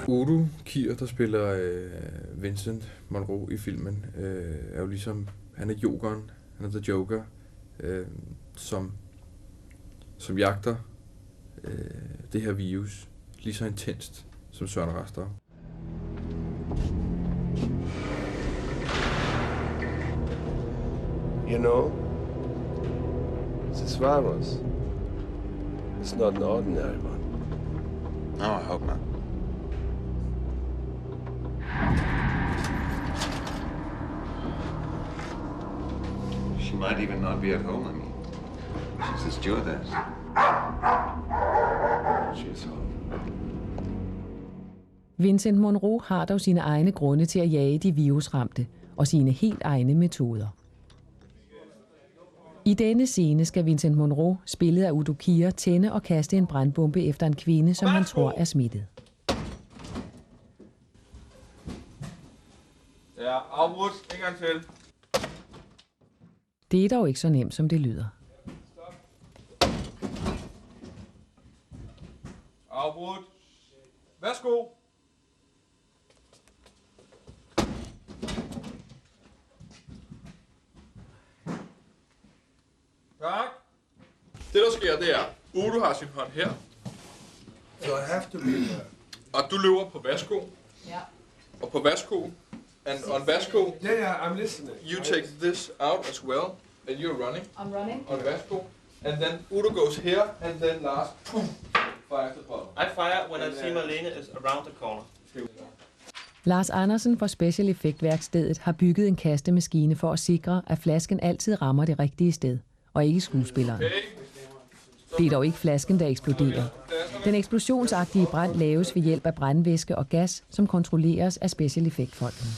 Udo Kier, der spiller Vincent Monroe i filmen, er jo ligesom, han er jokeren, han er the Joker, som jagter det her virus lige så intenst som Søren Rastrup. You know, this virus is not an ordinary one. No, I hope not. She might even not be at home, I mean. She's a stewardess. She's home. Vincent Monroe har dog sine egne grunde til at jage de virusramte og sine helt egne metoder. I denne scene skal Vincent Monroe, spillet af Udo Kier, tænde og kaste en brandbombe efter en kvinde, som han tror er smittet. Ja, afbrudt. En gang til. Det er dog ikke så nemt, som det lyder. Afbrudt. Værsgo. Tak. Det der sker, det er, Udo har sin hånd her. So I have to be there. Og du løber på værsgo. Ja. Og på værsgo. And on værsgo, Yeah, I'm listening. you take this out as well. And you're running. I'm running. On værsgo. And then Udo goes here, and then Lars fires the bottle. I fire when I see Marlene is around the corner. Lars Andersen fra Special Effect-værkstedet har bygget en kastemaskine for at sikre, at flasken altid rammer det rigtige sted, og ikke skuespilleren. Det er dog ikke flasken, der eksploderer. Den eksplosionsagtige brand laves ved hjælp af brandvæske og gas, som kontrolleres af Special Effect-folkene.